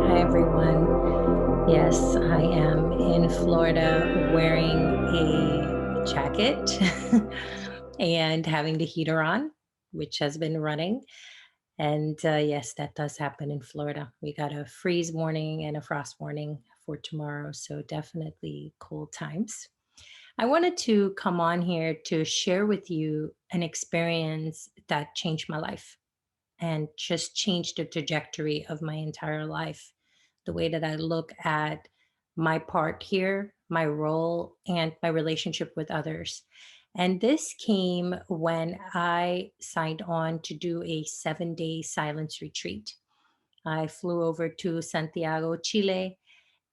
Hi, everyone. Yes, I am in Florida wearing a jacket and having the heater on, which has been running. And yes, that does happen in Florida. We got a freeze warning and a frost warning for tomorrow. So definitely cold times. I wanted to come on here to share with you an experience that changed my life and just changed the trajectory of my entire life. The way that I look at my part here, my role, and my relationship with others. And this came when I signed on to do a 7 day silence retreat. I flew over to Santiago, Chile,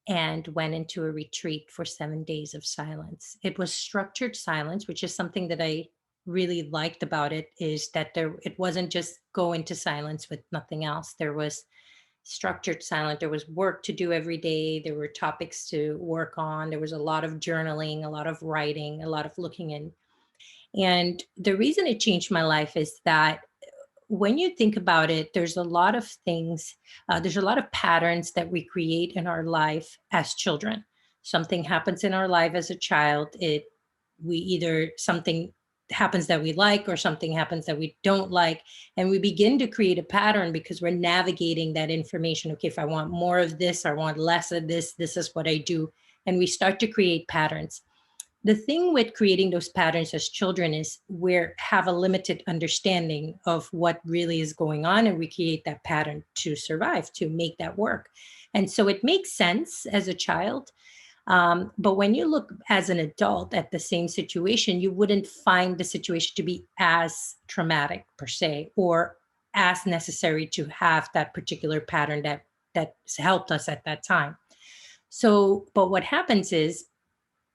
and went into a retreat for 7 days of silence. It was structured silence, which is something that I really liked about it, is that it wasn't just go into silence with nothing else. There was structured silence. There was work to do every day. There were topics to work on. There was a lot of journaling, a lot of writing, a lot of looking in. And the reason it changed my life is that when you think about it, there's a lot of things, there's a lot of patterns that we create in our life as children. Something happens in our life as a child. We either something happens that we like or something happens that we don't like. And we begin to create a pattern because we're navigating that information. Okay, if I want more of this, I want less of this is what I do. And we start to create patterns. The thing with creating those patterns as children is we have a limited understanding of what really is going on, and we create that pattern to survive, to make that work. And so it makes sense as a child, but when you look as an adult at the same situation, you wouldn't find the situation to be as traumatic per se, or as necessary to have that particular pattern that's helped us at that time. So but what happens is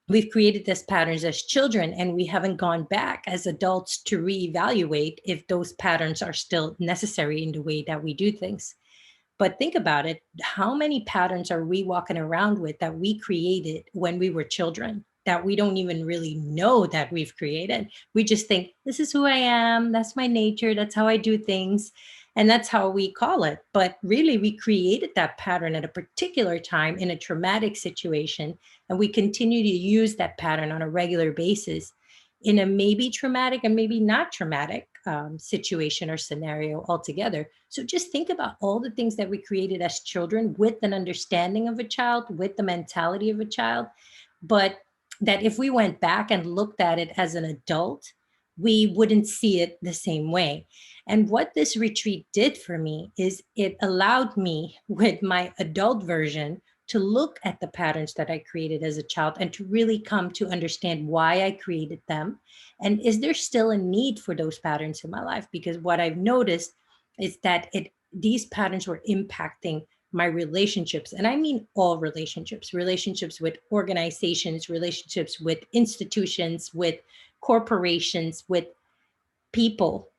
we've created these patterns as children, and we haven't gone back as adults to reevaluate if those patterns are still necessary in the way that we do things. But think about it, how many patterns are we walking around with that we created when we were children that we don't even really know that we've created? We just think, this is who I am, that's my nature, that's how I do things, and that's how we call it. But really, we created that pattern at a particular time in a traumatic situation, and we continue to use that pattern on a regular basis in a maybe traumatic and maybe not traumatic situation or scenario altogether. So just think about all the things that we created as children with an understanding of a child, with the mentality of a child, but that if we went back and looked at it as an adult, we wouldn't see it the same way. And what this retreat did for me is it allowed me, with my adult version, to look at the patterns that I created as a child and to really come to understand why I created them. And is there still a need for those patterns in my life? Because what I've noticed is that these patterns were impacting my relationships. And I mean all relationships, relationships with organizations, relationships with institutions, with corporations, with people.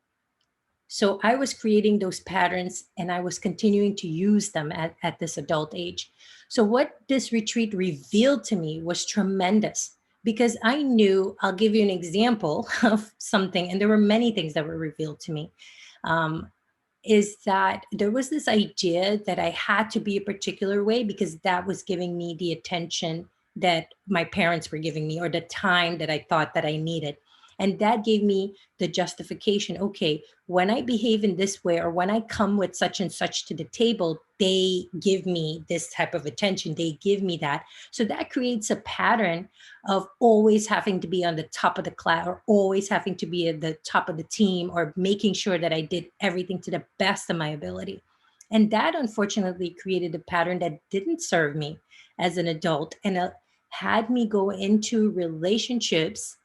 So I was creating those patterns and I was continuing to use them at this adult age. So what this retreat revealed to me was tremendous, because I knew, I'll give you an example of something, and there were many things that were revealed to me. Um, is that there was this idea that I had to be a particular way because that was giving me the attention that my parents were giving me, or the time that I thought that I needed. And that gave me the justification. Okay, when I behave in this way, or when I come with such and such to the table, they give me this type of attention. They give me that. So that creates a pattern of always having to be on the top of the class, or always having to be at the top of the team, or making sure that I did everything to the best of my ability. And that unfortunately created a pattern that didn't serve me as an adult, and had me go into relationships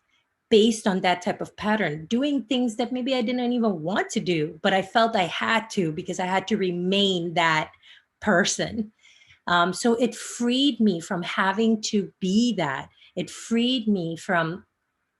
based on that type of pattern, doing things that maybe I didn't even want to do, but I felt I had to because I had to remain that person. So it freed me from having to be that. It freed me from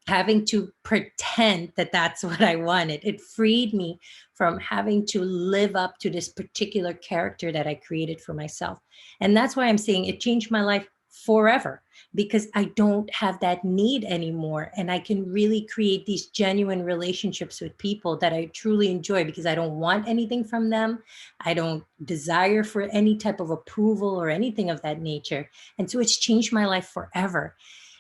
having to pretend that that's what I wanted. It freed me from having to live up to this particular character that I created for myself. And that's why I'm saying it changed my life forever, because I don't have that need anymore. And I can really create these genuine relationships with people that I truly enjoy, because I don't want anything from them. I don't desire for any type of approval or anything of that nature. And so it's changed my life forever.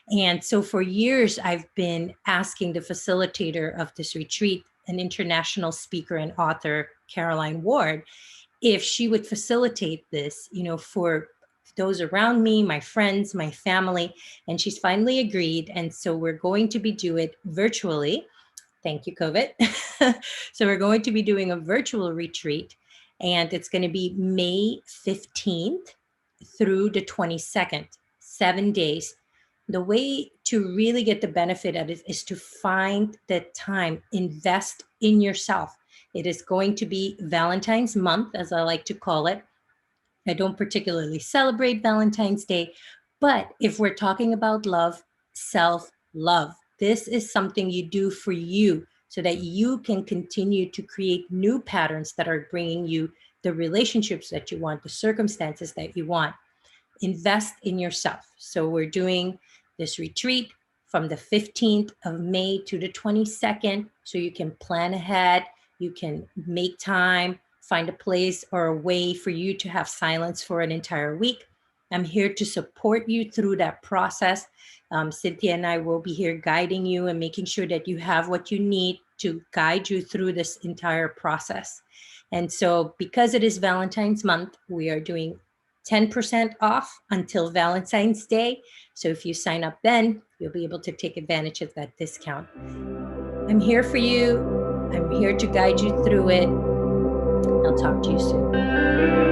And so for years, I've been asking the facilitator of this retreat, an international speaker and author, Caroline Ward, if she would facilitate this, for those around me, my friends, my family. And she's finally agreed. And so we're going to be do it virtually. Thank you, COVID. So we're going to be doing a virtual retreat, and it's going to be May 15th through the 22nd, 7 days. The way to really get the benefit of it is to find the time, invest in yourself. It is going to be Valentine's month, as I like to call it. I don't particularly celebrate Valentine's Day, but if we're talking about love, self love, this is something you do for you so that you can continue to create new patterns that are bringing you the relationships that you want, the circumstances that you want. Invest in yourself. So we're doing this retreat from the 15th of May to the 22nd. So you can plan ahead, you can make time, find a place or a way for you to have silence for an entire week. I'm here to support you through that process. Cynthia and I will be here guiding you and making sure that you have what you need to guide you through this entire process. And so, because it is Valentine's month, we are doing 10% off until Valentine's Day. So if you sign up then, you'll be able to take advantage of that discount. I'm here for you. I'm here to guide you through it. I'll talk to you soon.